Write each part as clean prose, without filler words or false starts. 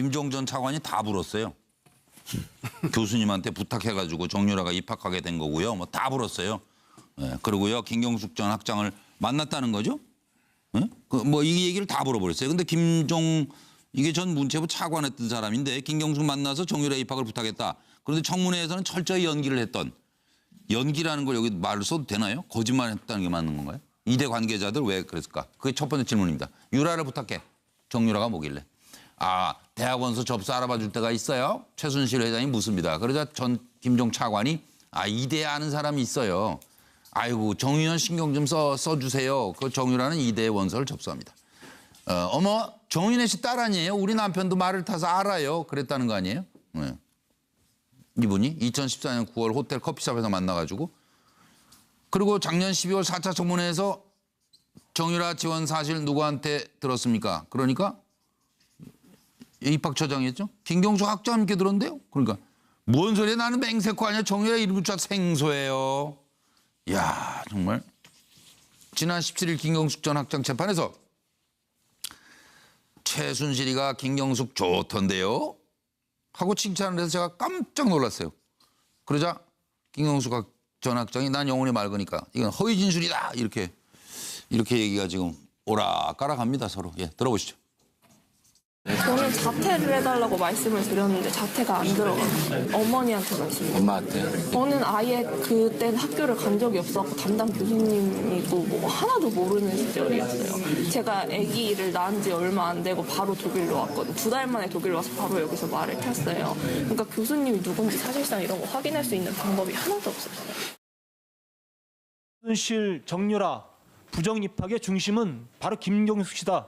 김종 전 차관이 다 불었어요. 교수님한테 부탁해가지고 정유라가 입학하게 된 거고요. 뭐 다 불었어요. 예, 그리고요 김경숙 전 학장을 만났다는 거죠. 예? 뭐 이 얘기를 다 불어버렸어요. 근데 이게 전 문체부 차관했던 사람인데 김경숙 만나서 정유라 입학을 부탁했다. 그런데 청문회에서는 철저히 연기를 했던, 연기라는 걸 여기 말을 써도 되나요? 거짓말했다는 게 맞는 건가요? 이대 관계자들 왜 그랬을까? 그게 첫 번째 질문입니다. 유라를 부탁해. 정유라가 뭐길래? 아, 대학원서 접수 알아봐 줄 때가 있어요? 최순실 회장이 묻습니다. 그러자 전 김종 차관이 아, 이대에 아는 사람이 있어요. 아이고, 정유현 신경 좀 써주세요. 그 정유라는 이대에 원서를 접수합니다. 어머, 정윤혜 씨 딸 아니에요? 우리 남편도 말을 타서 알아요. 그랬다는 거 아니에요? 네. 이분이 2014년 9월 호텔 커피숍에서 만나가지고 그리고 작년 12월 4차 청문회에서 정유라 지원 사실 누구한테 들었습니까? 그러니까 입학처장이었죠. 김경숙 학장님께 들었는데요. 그러니까 뭔 소리야 나는 맹세코 아니야. 정유라 이름조차 생소해요. 이야 정말 지난 17일 김경숙 전 학장 재판에서 최순실이가 김경숙 좋던데요? 하고 칭찬을 해서 제가 깜짝 놀랐어요. 그러자 김경숙 전 학장이 난 영혼이 맑으니까 이건 허위 진술이다 이렇게 얘기가 지금 오락가락합니다 서로. 예, 들어보시죠. 저는 자퇴를 해달라고 말씀을 드렸는데 자퇴가 안 들어가요. 어머니한테 말씀드렸어요. 엄마한테? 저는 아예 그때 학교를 간 적이 없었고 담당 교수님이고 뭐 하나도 모르는 시절이었어요. 제가 아기를 낳은 지 얼마 안 되고 바로 독일로 왔거든요. 2달 만에 독일 와서 바로 여기서 말을 켰어요. 그러니까 교수님이 누군지 사실상 이런 거 확인할 수 있는 방법이 하나도 없었어요. 최순실, 정유라 부정 입학의 중심은 바로 김경숙 씨다.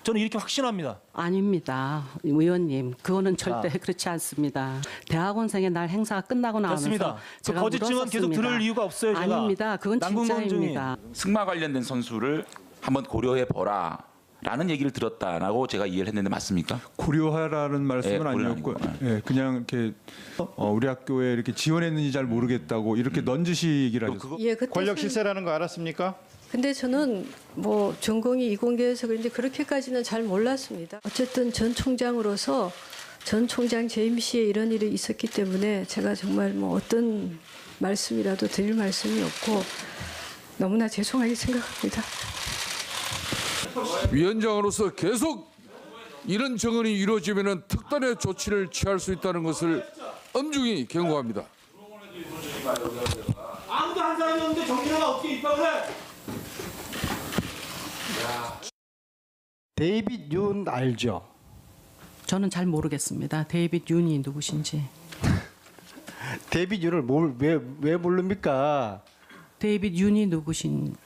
저는 이렇게 확신합니다. 아닙니다. 의원님. 그거는 절대 그렇지 않습니다. 대학원생의 날 행사가 끝나고 나면서 됐습니다. 제가 거짓증은 계속 들을 이유가 없어요. 제가. 아닙니다. 그건 진짜입니다. 승마 관련된 선수를 한번 고려해 보라 라는 얘기를 들었다라고 제가 이해를 했는데 맞습니까? 고려하라는 말씀은 예, 아니었고 아니고, 예, 그냥 이렇게 우리 학교에 이렇게 지원했는지 잘 모르겠다고 이렇게 넌지시 얘기를 하셨어요. 예, 그때 권력 실세라는 거 알았습니까? 근데 저는 뭐 전공이 이공계여서 그런지 그렇게까지는 잘 몰랐습니다. 어쨌든 전 총장으로서 전 총장 재임 시에 이런 일이 있었기 때문에 제가 정말 뭐 어떤 말씀이라도 드릴 말씀이 없고 너무나 죄송하게 생각합니다. 위원장으로서 계속 이런 정언이 이루어지면 특단의 조치를 취할 수 있다는 것을 엄중히 경고합니다. 아무도 한 사람이 없는데 정유라가 어떻게 입학을 해? 데이빗 윤 알죠? 저는 잘 모르겠습니다. 데이빗 윤이 누구신지. 데이빗 윤을 왜 모릅니까? 데이빗 윤이 누구신.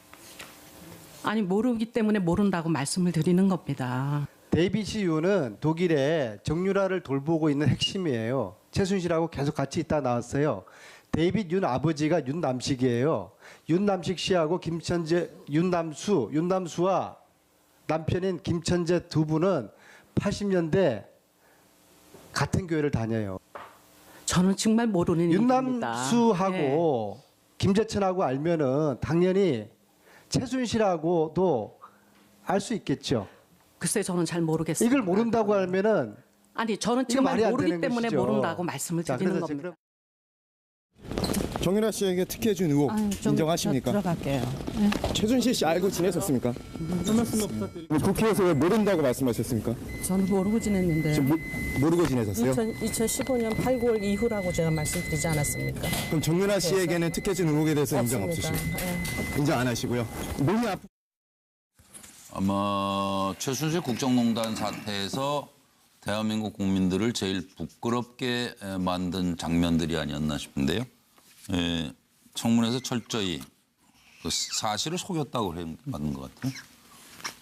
아니 모르기 때문에 모른다고 말씀을 드리는 겁니다. 데이빗 윤은 독일에 정유라를 돌보고 있는 핵심이에요. 최순실하고 계속 같이 있다 나왔어요. 데이빗 윤 아버지가 윤남식이에요. 윤남식 씨하고 윤남수와 남편인 김천재 두 분은 80년대 같은 교회를 다녀요. 저는 정말 모르는 일입니다. 윤남수하고 김재천하고 알면은 당연히 최순실하고도 알 수 있겠죠. 글쎄 저는 잘 모르겠습니다. 이걸 모른다고 하면은 아니 저는 이거 정말 말이 안 모르기 되는 때문에 것이죠. 모른다고 말씀을 자, 드리는 그래서 겁니다. 정유라 씨에게 특혜준 의혹 인정하십니까? 들어갈게요. 최순실 씨 알고 지내셨습니까? 국회에서 왜 모른다고 말씀하셨습니까? 저는 모르고 지냈는데 지금 모르고 지내셨어요? 2015년 8, 9월 이후라고 제가 말씀드리지 않았습니까? 그럼 정유라 씨에게는 특혜준 의혹에 대해서 인정 없습니다. 없으시고 인정 안 하시고요. 몸이 아프 아마 최순실 국정농단 사태에서 대한민국 국민들을 제일 부끄럽게 만든 장면들이 아니었나 싶은데요. 예, 청문회에서 철저히 그 사실을 속였다고 그러는 게 맞는 것 같아요.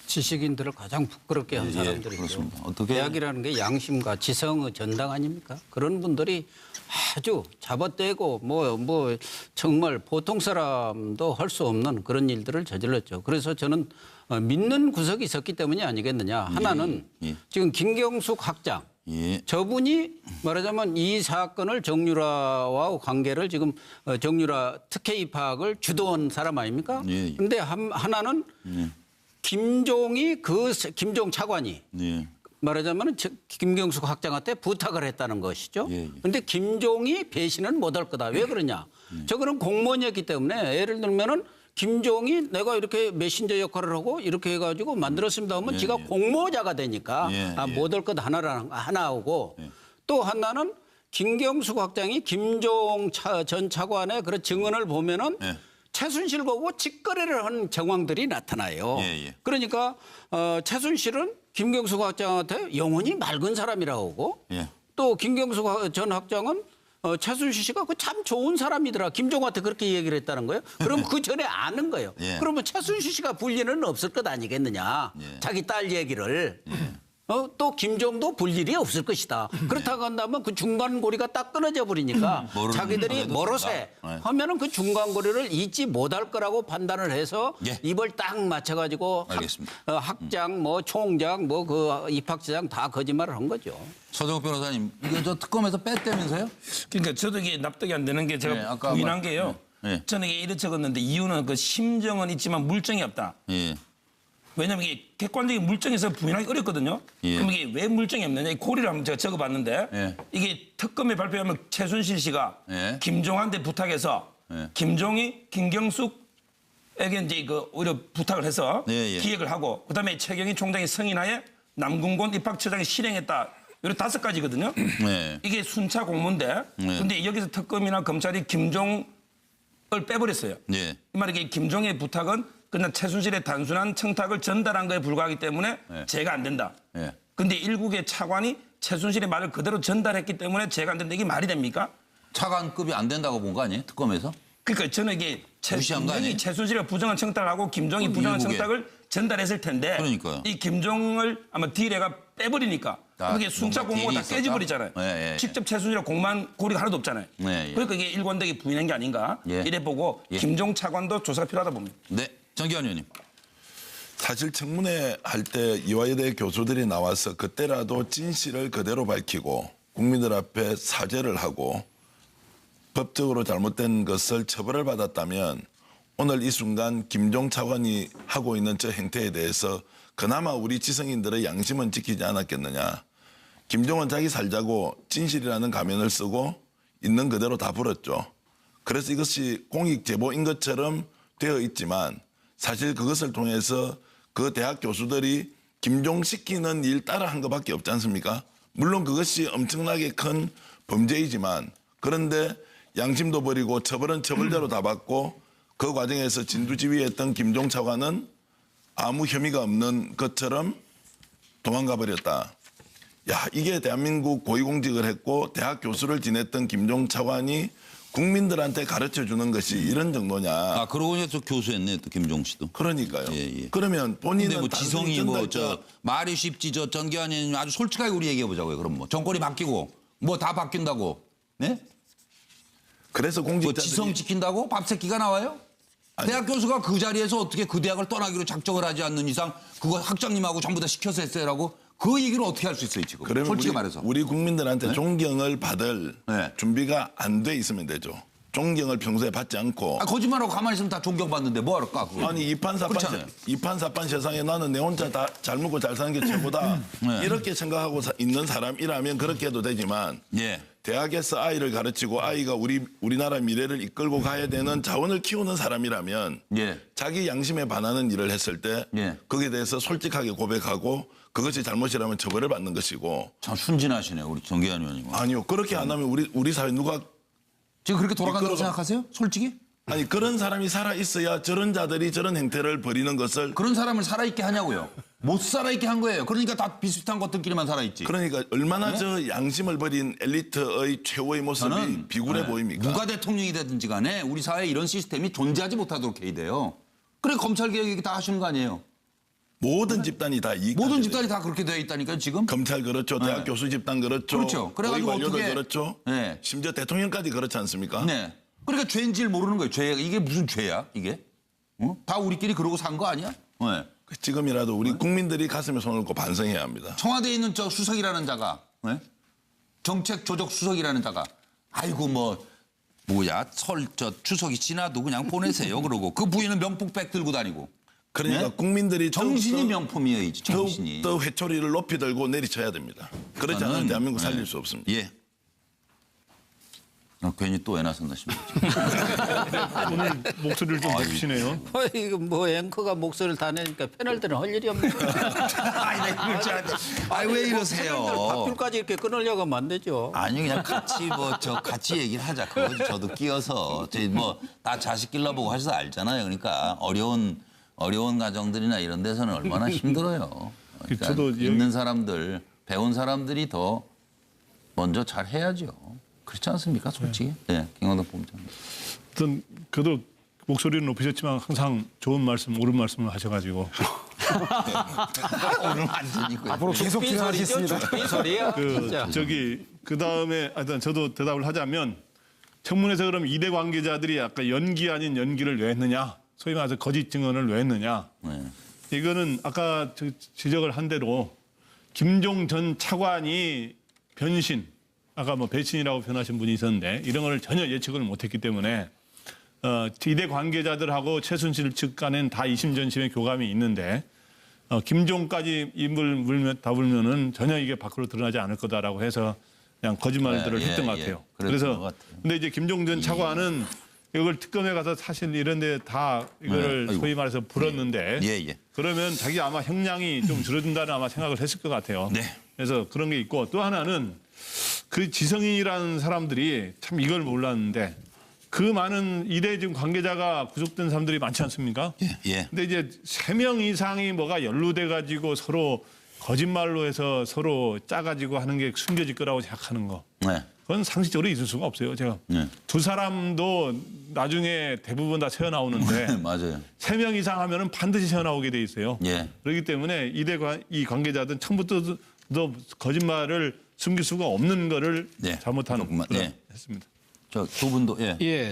지식인들을 가장 부끄럽게 한 예, 사람들이죠. 그렇습니다. 어떻게 대학이라는 게 양심과 지성의 전당 아닙니까? 그런 분들이 아주 잡아떼고 뭐 정말 보통 사람도 할 수 없는 그런 일들을 저질렀죠. 그래서 저는 믿는 구석이 있었기 때문이 아니겠느냐. 하나는 지금 김경숙 학장. 저분이 말하자면 이 사건을 정유라와 관계를 지금 정유라 특혜 입학을 주도한 사람 아닙니까? 그런데 하나는 김종 차관이 말하자면 김경숙 학장한테 부탁을 했다는 것이죠. 그런데 김종이 배신은 못할 거다. 왜 그러냐? 저거는 공무원이었기 때문에 예를 들면은 김종이 내가 이렇게 메신저 역할을 하고 이렇게 해가지고 만들었습니다 하면 지가 공모자가 되니까 못할 것 하나하고 또 하나는 김경숙 학장이 김종 전 차관의 그런 증언을 보면은 최순실 보고 직거래를 한 정황들이 나타나요. 그러니까 최순실은 김경숙 학장한테 영혼이 맑은 사람이라고 하고 또 김경숙 전 학장은 최순실 씨가 그 참 좋은 사람이더라. 김종한테 그렇게 얘기를 했다는 거예요. 그럼 그 전에 아는 거예요. 그러면 최순실 씨가 불리는 없을 것 아니겠느냐. 자기 딸 얘기를. 또 김종도 볼 일이 없을 것이다. 그렇다고 한다면 그 중간고리가 딱 끊어져 버리니까 자기들이 멀어세 하면은 그 중간고리를 잊지 못할 거라고 판단을 해서 입을 딱 맞춰가지고 학장, 뭐 총장, 뭐 그 입학처장 다 거짓말을 한 거죠. 서정욱 변호사님, 이게 저 특검에서 뺐다면서요? 그러니까 저도 이게 납득이 안 되는 게 제가 아까 부인한 게요. 저는 이게 이래 적었는데 이유는 그 심정은 있지만 물증이 없다. 왜냐하면 이게 객관적인 물증에서 부인하기 어렵거든요. 그럼 이게 왜 물증이 없느냐? 이 고리를 한번 제가 적어봤는데 이게 특검에 발표하면 최순실 씨가 김종한테 부탁해서 김종이 김경숙에게 이제 그 오히려 부탁을 해서 기획을 하고 그다음에 최경희 총장이 승인하에 남궁곤 입학처장이 실행했다. 이런 5가지거든요. 이게 순차 공모인데 근데 여기서 특검이나 검찰이 김종을 빼버렸어요. 이 말이 김종의 부탁은 그냥 최순실의 단순한 청탁을 전달한 거에 불과하기 때문에 제가 안 된다. 근데 일국의 차관이 최순실의 말을 그대로 전달했기 때문에 제가 안 된다. 이게 말이 됩니까? 차관급이 안 된다고 본 거 아니에요? 특검에서? 그러니까 저는 이게 무시한 거 아니에요? 최순실이 부정한 청탁을 하고 김종이 부정한 청탁을 전달했을 텐데 그러니까요. 이 김종을 아마 딜에가 빼버리니까 그게 순차 공모가 다 깨져버리잖아요. 직접 최순실과 공만 고리가 하나도 없잖아요. 그러니까 이게 일관되게 부인한 게 아닌가 이래 보고 김종 차관도 조사가 필요하다 봅니다. 네, 정기환 의원님. 사실 청문회 할 때 이화여대 교수들이 나와서 그때라도 진실을 그대로 밝히고 국민들 앞에 사죄를 하고 법적으로 잘못된 것을 처벌을 받았다면 오늘 이 순간 김종 차관이 하고 있는 저 행태에 대해서 그나마 우리 지성인들의 양심은 지키지 않았겠느냐. 김종은 자기 살자고 진실이라는 가면을 쓰고 있는 그대로 다 불었죠. 그래서 이것이 공익 제보인 것처럼 되어 있지만 사실 그것을 통해서 그 대학 교수들이 김종 시키는 일 따라 한 것밖에 없지 않습니까? 물론 그것이 엄청나게 큰 범죄이지만 그런데 양심도 버리고 처벌은 처벌대로 다 받고 그 과정에서 진두지휘했던 김종 차관은 아무 혐의가 없는 것처럼 도망가 버렸다. 야, 이게 대한민국 고위공직을 했고 대학 교수를 지냈던 김종 차관이 국민들한테 가르쳐주는 것이 이런 정도냐. 아, 그러고 보니 또 교수였네, 또 김종 씨도. 그러니까요. 그러면 본인은 근데 뭐 지성이 뭐 저 말이 쉽지 저 전기환 의원님 아주 솔직하게 우리 얘기해 보자고요. 그럼 뭐 정권이 바뀌고 뭐 다 바뀐다고. 네? 그래서 뭐 공직자들이 지성 지킨다고 밥새끼가 나와요? 대학 교수가 그 자리에서 어떻게 그 대학을 떠나기로 작정을 하지 않는 이상 그거 학장님하고 전부 다 시켜서 했어요라고 그 얘기를 어떻게 할 수 있어요 지금? 그러면 솔직히 말해서. 우리 국민들한테 존경을 받을 준비가 안 돼 있으면 되죠. 존경을 평소에 받지 않고. 아, 거짓말하고 가만히 있으면 다 존경받는데 뭐 할까? 그거. 아니 이판사판 세상에 나는 내 혼자 다 잘 먹고 잘 사는 게 최고다. 이렇게 생각하고 있는 사람이라면 그렇게 해도 되지만 대학에서 아이를 가르치고 아이가 우리나라 미래를 이끌고 가야 되는 자원을 키우는 사람이라면 자기 양심에 반하는 일을 했을 때 거기에 대해서 솔직하게 고백하고 그것이 잘못이라면 처벌을 받는 것이고. 참 순진하시네요 우리 정기환 의원님. 아니요. 그렇게 안 하면 우리 사회 누가 지금 그렇게 돌아간다고 생각하세요? 솔직히? 아니 그런 사람이 살아있어야 저런 자들이 저런 행태를 벌이는 것을. 그런 사람을 살아있게 하냐고요. 못 살아있게 한 거예요. 그러니까 다 비슷한 것들끼리만 살아있지. 그러니까 얼마나 저 양심을 버린 엘리트의 최후의 모습이 비굴해 보입니까? 누가 대통령이 되든지 간에 우리 사회에 이런 시스템이 존재하지 못하도록 해야 돼요. 그래 검찰개혁이 다 하시는 거 아니에요. 모든 집단이 다 모든 집단이 다 그렇게 되어 있다니까요 지금. 검찰 그렇죠. 대학 교수 집단 그렇죠. 그렇죠. 그래가지고 관료들 어떻게 그렇죠. 심지어 대통령까지 그렇지 않습니까? 네. 그러니까 죄인지를 모르는 거예요. 죄 이게 무슨 죄야 이게? 다 우리끼리 그러고 산 거 아니야? 지금이라도 우리 국민들이 가슴에 손을 얹고 반성해야 합니다. 청와대에 있는 저 수석이라는 자가 정책 조적 수석이라는 자가 아이고 뭐야 저 추석이 지나도 그냥 보내세요 그러고 그 부인은 명품백 들고 다니고. 그러니까 네? 국민들이 정신이 명품이어야지. 정신이. 더욱 회초리를 높이 들고 내리쳐야 됩니다. 그렇지 않으면 대한민국 살릴 수 없습니다. 예. 괜히 또 애 나섰나 싶네요. 오늘 목소리를 좀 높이시네요. 이거 뭐 앵커가 목소리를 다 내니까 패널들은 할 일이 없네. 왜 이러세요? 밥줄까지 이렇게 끊으려고 하면 안 되죠. 아니 그냥 같이 얘기를 하자. 그거지. 저도 끼어서 다 자식 길러보고 하셔서 알잖아요. 그러니까 어려운 가정들이나 이런 데서는 얼마나 힘들어요. 그러니까 저도 있는 사람들, 배운 사람들이 더 먼저 잘 해야죠. 그렇지 않습니까, 솔직히? 네, 김광덕 본부장님. 어떤 그래도 목소리를 높이셨지만 항상 좋은 말씀, 옳은 말씀을 하셔가지고. 오늘 완전히 앞으로 계속 진행하시겠습니다. 소리야. 그 다음에 하여튼 저도 대답을 하자면 청문회에서 그럼 2대 관계자들이 아까 연기 아닌 연기를 왜 했느냐, 소위 말해서 거짓 증언을 왜 했느냐. 네. 이거는 아까 지적을 한 대로 김종 전 차관이 변신, 아까 배신이라고 표현하신 분이 있었는데 이런 걸 전혀 예측을 못했기 때문에 2대 관계자들하고 최순실 측 간엔 다 이심전심의 교감이 있는데 김종까지 입을 다물면은 전혀 이게 밖으로 드러나지 않을 거다라고 해서 그냥 거짓말들을 했던 것 같아요. 그래서 근데 이제 김종 전 차관은 이걸 특검에 가서 사실 이런 데 다 이거를 소위 말해서 불었는데 그러면 자기 아마 형량이 좀 줄어든다는 아마 생각을 했을 것 같아요. 그래서 그런 게 있고 또 하나는 그 지성인이라는 사람들이 참 이걸 몰랐는데 그 많은 2대 지금 관계자가 구속된 사람들이 많지 않습니까? 근데 이제 3명 이상이 뭐가 연루돼 가지고 서로 거짓말로 해서 서로 짜가지고 하는 게 숨겨질 거라고 생각하는 거. 그건 상식적으로 있을 수가 없어요. 제가 두 사람도 나중에 대부분 다 새어나오는데 맞아요. 3명 이상 하면은 반드시 새어나오게 돼 있어요. 그렇기 때문에 이 관계자들은 처음부터 거짓말을 숨길 수가 없는 거를 잘못한 했습니다. 두 분도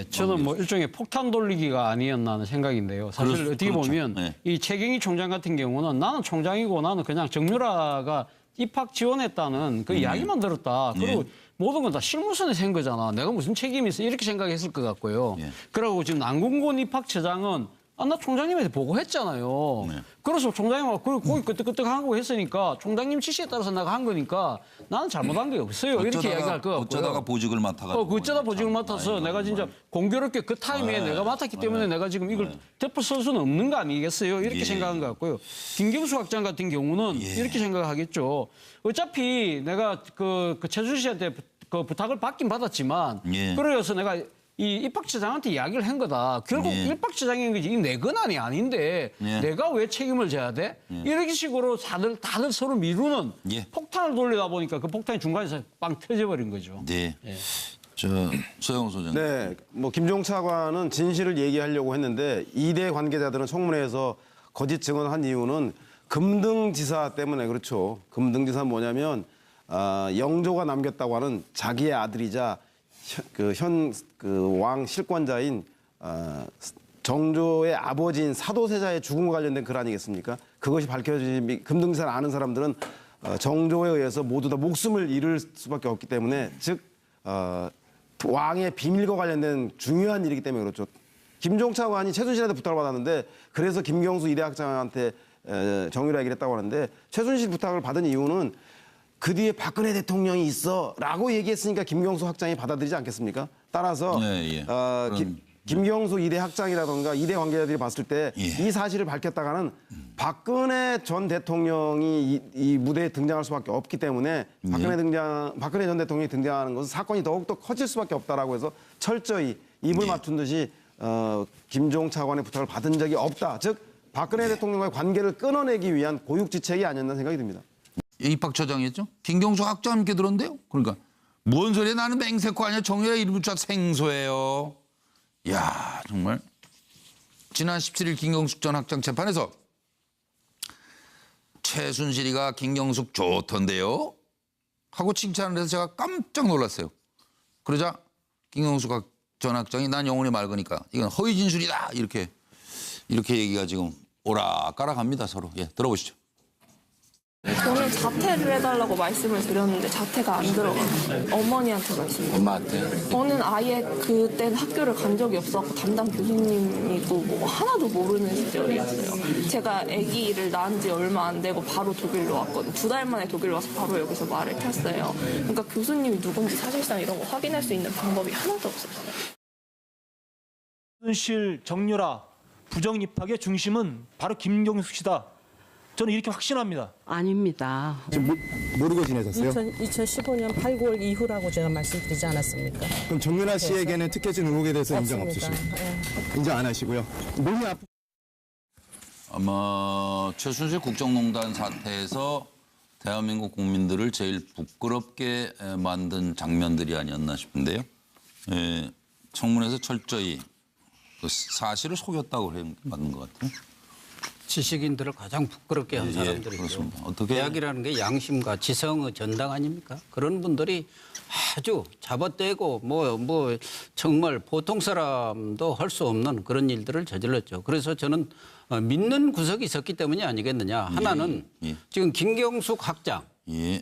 저는 뭐 일종의 폭탄 돌리기가 아니었나 하는 생각인데요. 사실 어떻게 보면 이 최경희 총장 같은 경우는 나는 총장이고 나는 그냥 정유라가 입학 지원했다는 그 이야기만 들었다. 그리고 모든 건 다 실무선에서 한 거잖아. 내가 무슨 책임이 있어 이렇게 생각했을 것 같고요. 그리고 지금 남궁곤 입학처장은 나 총장님한테 보고했잖아요. 그래서 총장님하고 거기 끄떡끄떡하고 했으니까 총장님 지시에 따라서 내가 한 거니까 나는 잘못한 게 없어요. 이렇게 이야기할 것 같고요. 어쩌다가 보직을 맡아가지고. 어쩌다 보직을 맡아서 내가 진짜 공교롭게 그 타임에 내가 맡았기 때문에 내가 지금 이걸 덮어설 수는 없는 거 아니겠어요? 이렇게 생각한 것 같고요. 김경수 학장 같은 경우는 이렇게 생각하겠죠. 어차피 내가 그 최순실 씨한테 그 부탁을 받긴 받았지만 그래서 내가 이 입학처장한테 이야기를 한 거다. 결국 입학처장인 거지. 이 내 권한이 아닌데 내가 왜 책임을 져야 돼? 이런 식으로 다들 서로 미루는 폭탄을 돌리다 보니까 그 폭탄이 중간에서 빵 터져버린 거죠. 서영우 소장. 네, 뭐 김종 차관은 진실을 얘기하려고 했는데 2대 관계자들은 청문회에서 거짓 증언한 이유는 금등지사 때문에 그렇죠. 금등지사는 뭐냐면 영조가 남겼다고 하는 자기의 아들이자 그 왕 실권자인 정조의 아버지인 사도세자의 죽음과 관련된 글 아니겠습니까? 그것이 밝혀지면 금등지사를 아는 사람들은 정조에 의해서 모두 다 목숨을 잃을 수밖에 없기 때문에 즉 왕의 비밀과 관련된 중요한 일이기 때문에 그렇죠. 김종 차관이 최순실한테 부탁을 받았는데 그래서 김경수 2대 학장한테 정유라 얘기를 했다고 하는데 최순실 부탁을 받은 이유는 그 뒤에 박근혜 대통령이 있어라고 얘기했으니까 김경수 학장이 받아들이지 않겠습니까? 따라서 김경수 2대 학장이라든가 2대 관계자들이 봤을 때 이 사실을 밝혔다가는 박근혜 전 대통령이 이 무대에 등장할 수밖에 없기 때문에 박근혜 전 대통령이 등장하는 것은 사건이 더욱더 커질 수밖에 없다라고 해서 철저히 입을 맞춘 듯이 김종 차관의 부탁을 받은 적이 없다. 즉 박근혜 대통령과의 관계를 끊어내기 위한 고육지책이 아니었나 생각이 듭니다. 입학처장이었죠? 김경수 학장 함께 들었는데요. 그러니까 뭔 소리야 나는 맹세코 아니야. 정유라 이름을 쫙 생소해요. 이야 정말 지난 17일 김경숙 전 학장 재판에서 최순실이가 김경숙 좋던데요 하고 칭찬을 해서 제가 깜짝 놀랐어요. 그러자 김경숙 전 학장이 난 영혼이 맑으니까 이건 허위 진술이다 이렇게 얘기가 지금 오락가락합니다 서로. 들어보시죠. 저는 자퇴를 해달라고 말씀을 드렸는데 자퇴가 안 들어가요. 어머니한테 말씀드렸어요. 엄마한테. 저는 아예 그땐 학교를 간 적이 없었고 담당 교수님이고 뭐 하나도 모르는 시절이었어요. 제가 아기를 낳은 지 얼마 안 되고 바로 독일로 왔거든요. 2달 만에 독일로 와서 바로 여기서 말을 켰어요. 그러니까 교수님이 누군지 사실상 이런 거 확인할 수 있는 방법이 하나도 없었어요. 최순실 정유라 부정 입학의 중심은 바로 김경숙 씨다. 저는 이렇게 확신합니다. 아닙니다. 지금 모르고 지내셨어요? 2015년 8, 9월 이후라고 제가 말씀드리지 않았습니까? 그럼 정윤아 씨에게는 특혜진 의혹에 대해서 인정 없습니다. 없으시고 예. 인정 안 하시고요. 몸이 아프. 아마 최순실 국정농단 사태에서 대한민국 국민들을 제일 부끄럽게 만든 장면들이 아니었나 싶은데요. 예, 청문회에서 철저히 그 사실을 속였다고 그런 게 맞는 것 같아요. 지식인들을 가장 부끄럽게 한 예, 사람들이죠. 그렇습니다. 어떻게 대학이라는 게 양심과 지성의 전당 아닙니까? 그런 분들이 아주 잡아떼고 뭐 정말 보통 사람도 할 수 없는 그런 일들을 저질렀죠. 그래서 저는 믿는 구석이 있었기 때문이 아니겠느냐. 하나는 지금 김경숙 학장.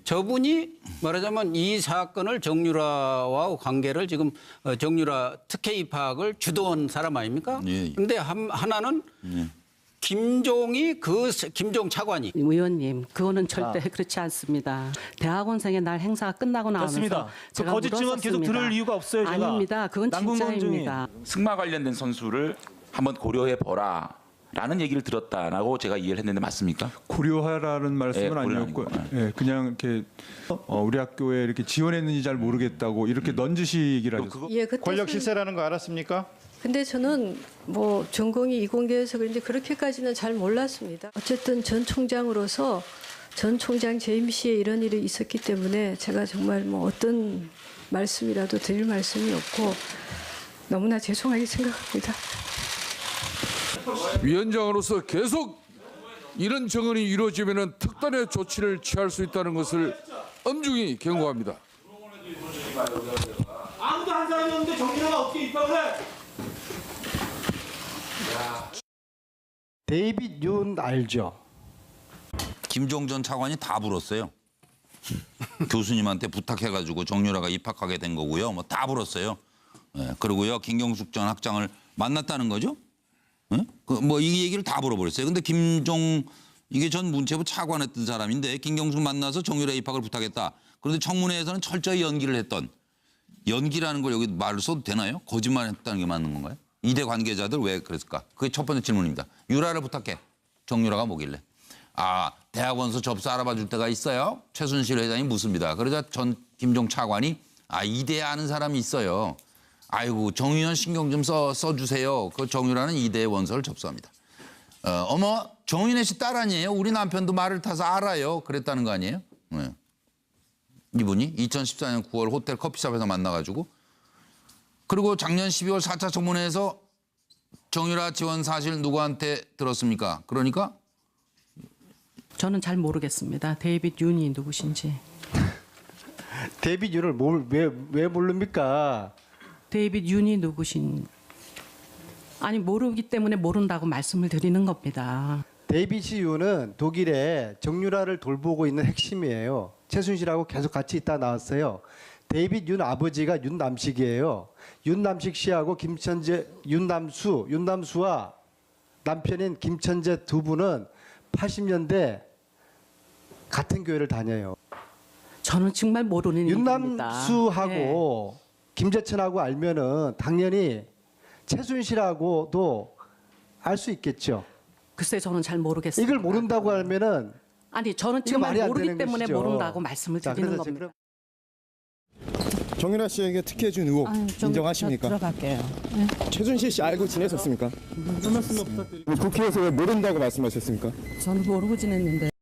저분이 말하자면 이 사건을 정유라와 관계를 지금 정유라 특혜 입학을 주도한 사람 아닙니까? 근데 하나는 김종 차관이. 의원님, 그거는 절대 그렇지 않습니다. 대학원생의 날 행사가 끝나고 나오면서 됐습니다. 제가 거짓증은 계속 물었었습니다. 들을 이유가 없어요. 제가. 아닙니다. 그건 진짜입니다. 승마 관련된 선수를 한번 고려해 보라. 라는 얘기를 들었다라고 제가 이해를 했는데 맞습니까? 고려하라는 말씀은 예, 아니었고요. 예, 그냥 이렇게 우리 학교에 이렇게 지원했는지 잘 모르겠다고 이렇게 넌지시 얘기를 하셨어요. 예, 그때 권력 실세라는 거 알았습니까? 근데 저는 뭐 전공이 이공계여서 그런지 그렇게까지는 잘 몰랐습니다. 어쨌든 전 총장으로서 전 총장 재임 시에 이런 일이 있었기 때문에 제가 정말 뭐 어떤 말씀이라도 드릴 말씀이 없고 너무나 죄송하게 생각합니다. 위원장으로서 계속 이런 정언이 이루어지면 특단의 조치를 취할 수 있다는 것을 엄중히 경고합니다. 아무도 한 사람이 없는데 정유라가 어떻게 입학을 해? 데이빗 윤 알죠? 김종 전 차관이 다 불었어요. 교수님한테 부탁해가지고 정유라가 입학하게 된 거고요. 뭐 다 불었어요. 예, 그리고요 김경숙 전 학장을 만났다는 거죠. 예? 뭐 이 얘기를 다 물어버렸어요. 근데 이게 전 문체부 차관했던 사람인데 김경숙 만나서 정유라 입학을 부탁했다. 그런데 청문회에서는 철저히 연기를 했던, 연기라는 걸 여기 말을 써도 되나요? 거짓말했다는 게 맞는 건가요? 이대 관계자들 왜 그랬을까? 그게 첫 번째 질문입니다. 유라를 부탁해. 정유라가 뭐길래? 아, 대학원서 접수 알아봐 줄 때가 있어요. 최순실 회장이 묻습니다. 그러자 전 김종 차관이 이대에 아는 사람이 있어요. 아이고 정유현 신경 좀 써주세요. 그 정유라는 이대의 원서를 접수합니다. 어머 정윤혜 씨 딸 아니에요? 우리 남편도 말을 타서 알아요. 그랬다는 거 아니에요? 네. 이분이 2014년 9월 호텔 커피숍에서 만나가지고 그리고 작년 12월 4차 청문회에서 정유라 지원 사실 누구한테 들었습니까? 그러니까 저는 잘 모르겠습니다. 데이빗 윤이 누구신지. 데이빗 윤을 왜 모릅니까? 데이빗 윤이 누구신? 아니 모르기 때문에 모른다고 말씀을 드리는 겁니다. 데이빗 윤은 독일에 정유라를 돌보고 있는 핵심이에요. 최순실하고 계속 같이 있다 나왔어요. 데이빗 윤 아버지가 윤남식이에요. 윤남식 씨하고 윤남수와 남편인 김천재 두 분은 80년대 같은 교회를 다녀요. 저는 정말 모르는 일입니다. 윤남수하고 김재천하고 알면은 당연히 최순실하고도 알 수 있겠죠. 글쎄 저는 잘 모르겠습니다. 이걸 모른다고 하면은 아니 저는 이거 정말 말이 안 모르기 되는 때문에 것이죠. 모른다고 말씀을 드리는 겁니다. 정윤아 씨에게 특혜 준 의혹 인정하십니까? 들어갈게요. 최순실 씨 알고 지내셨습니까? 한 말씀 부탁드립니다. 국회에서 왜 모른다고 말씀하셨습니까? 저는 모르고 지냈는데.